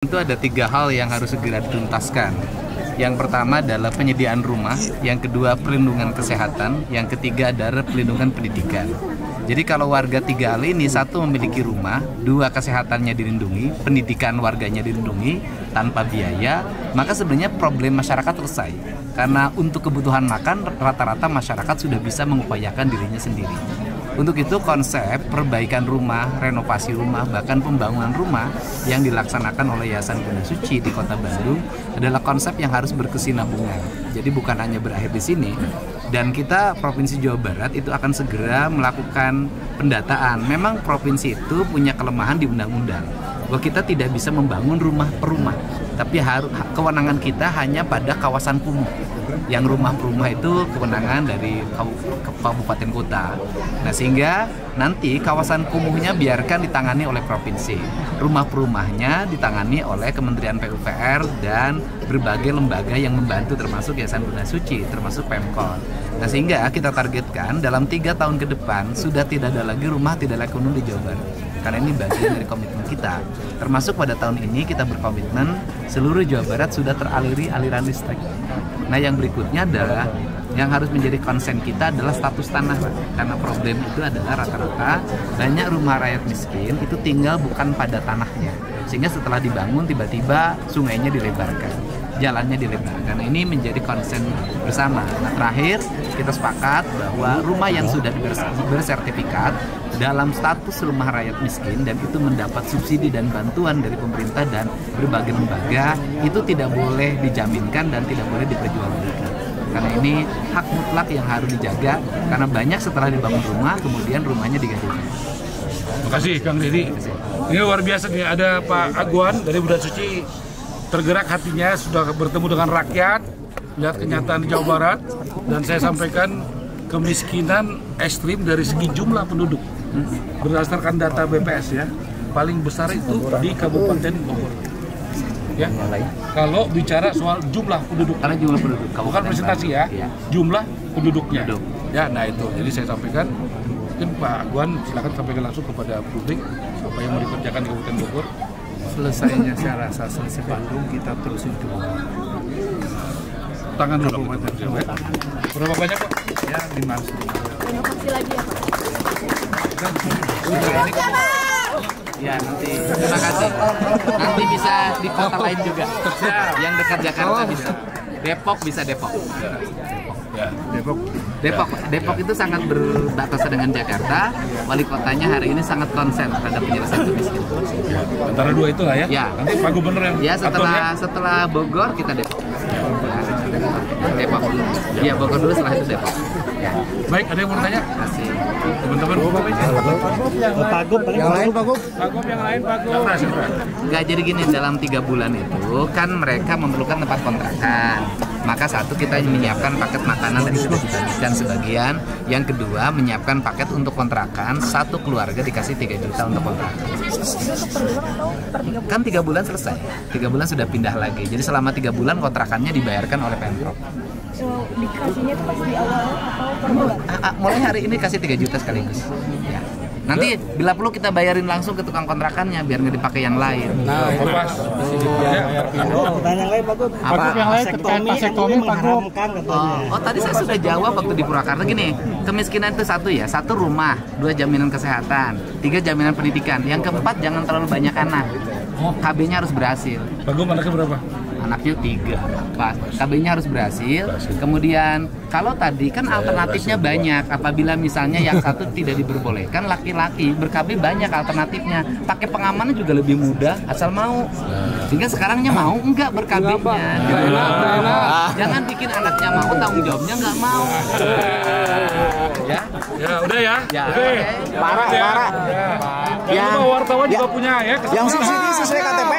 Itu ada 3 hal yang harus segera dituntaskan. Yang pertama adalah penyediaan rumah, yang kedua perlindungan kesehatan, yang ketiga adalah perlindungan pendidikan. Jadi kalau warga 3 hal ini, 1 memiliki rumah, 2 kesehatannya dilindungi, pendidikan warganya dilindungi tanpa biaya, maka sebenarnya problem masyarakat selesai. Karena untuk kebutuhan makan rata-rata masyarakat sudah bisa mengupayakan dirinya sendiri. Untuk itu konsep perbaikan rumah, renovasi rumah, bahkan pembangunan rumah yang dilaksanakan oleh Yayasan Bunda Suci di Kota Bandung adalah konsep yang harus berkesinambungan. Jadi bukan hanya berakhir di sini. Dan kita Provinsi Jawa Barat itu akan segera melakukan pendataan. Memang provinsi itu punya kelemahan di undang-undang, bahwa kita tidak bisa membangun rumah per rumah, tapi kewenangan kita hanya pada kawasan kumuh. Yang rumah per rumah itu kewenangan dari kabupaten kota. Nah, sehingga nanti kawasan kumuhnya biarkan ditangani oleh provinsi. Rumah per rumahnya ditangani oleh Kementerian PUPR dan berbagai lembaga yang membantu, termasuk Yayasan Bunda Suci, termasuk Pemkot. Nah, sehingga kita targetkan dalam 3 tahun ke depan sudah tidak ada lagi rumah tidak layak huni di Jawa Barat. Karena ini bagian dari komitmen kita. Termasuk pada tahun ini kita berkomitmen seluruh Jawa Barat sudah teraliri aliran listrik. Nah, yang berikutnya adalah yang harus menjadi konsen kita adalah status tanah, Pak. Karena problem itu adalah rata-rata banyak rumah rakyat miskin itu tinggal bukan pada tanahnya. Sehingga setelah dibangun tiba-tiba sungainya dilebarkan, jalannya dilebarkan. Nah, ini menjadi konsen bersama. Nah, terakhir kita sepakat bahwa rumah yang sudah bersertifikat dalam status rumah rakyat miskin dan itu mendapat subsidi dan bantuan dari pemerintah dan berbagai lembaga itu tidak boleh dijaminkan dan tidak boleh diperjualbelikan. Karena ini hak mutlak yang harus dijaga, karena banyak setelah dibangun rumah kemudian rumahnya digadaikan. Terima kasih Kang Deddy. Ini luar biasa nih, ada Pak Aguan dari Bunda Suci, tergerak hatinya sudah bertemu dengan rakyat, lihat kenyataan di Jawa Barat, dan saya sampaikan kemiskinan ekstrim dari segi jumlah penduduk. Berdasarkan data BPS ya, paling besar itu di Kabupaten Bogor. Ya, kalau bicara soal jumlah penduduk, Karena jumlah penduduk, bukan presentasi ya, jumlah penduduknya. Ya, nah itu. Jadi saya sampaikan, mungkin Pak Aguan silakan sampaikan langsung kepada publik apa yang mau dikerjakan di Kabupaten Bogor. Selesainya saya rasa selesai Bandung kita terus itu. Tangan dulu. Berapa banyak Pak? Ya 500. Renovasi lagi ya Pak? Ya, nanti terima kasih. Nanti bisa di kota lain juga. Yang dekat Jakarta bisa. Depok bisa Depok. Depok itu sangat berbatasan dengan Jakarta. Wali kotanya hari ini sangat konsen terhadap penyelesaian kemiskinan. Antara 2 itulah ya. Ya. Nanti Pak Gubernur yang Ya, aturnya. setelah Bogor kita Depok. Depok dulu. Iya, Bogor dulu, setelah itu Depok. Ya. Baik, ada yang mau tanya? Terima kasih. Teman-teman. Pagub yang lain Pagub. Pagub yang lain Pagub. Nggak, jadi gini, dalam 3 bulan itu kan mereka memerlukan tempat kontrakan. Maka satu, kita menyiapkan paket makanan dan sudah dibagikan sebagian. Yang kedua, menyiapkan paket untuk kontrakan. 1 keluarga dikasih 3 juta untuk kontrakan. Kan 3 bulan selesai. 3 bulan sudah pindah lagi. Jadi selama 3 bulan kontrakannya dibayarkan oleh Pemprov. Dikasihnya itu pas di awal atau per bulan? Mulai hari ini kasih 3 juta sekaligus. Ya. Nanti bila perlu kita bayarin langsung ke tukang kontrakannya biar nggak dipakai yang lain. Nah, pas. Pertanyaan lain Pagub. Apa? Yang lain Sektomi mengharamkan katanya. Oh, tadi saya sudah jawab waktu di Purwakarta. Gini, kemiskinan itu 1 ya, 1 rumah, 2 jaminan kesehatan, 3 jaminan pendidikan, yang keempat jangan terlalu banyak anak. KB-nya harus berhasil. Pagub anaknya berapa? Anaknya 3, pas. KB-nya harus berhasil. Kemudian kalau tadi kan alternatifnya banyak. Apabila misalnya yang satu tidak diperbolehkan, laki-laki ber-KB banyak alternatifnya. Pakai pengamanan juga lebih mudah asal mau. Sehingga sekarangnya mau enggak ber-KB-nya. Jangan bikin anaknya mau, tanggung jawabnya enggak mau. Ya. Ya, udah ya. Ya. Oke. Parah. Ya. Jangan lupa wartawan juga punya ya. Yang subsidi sesuai KTP.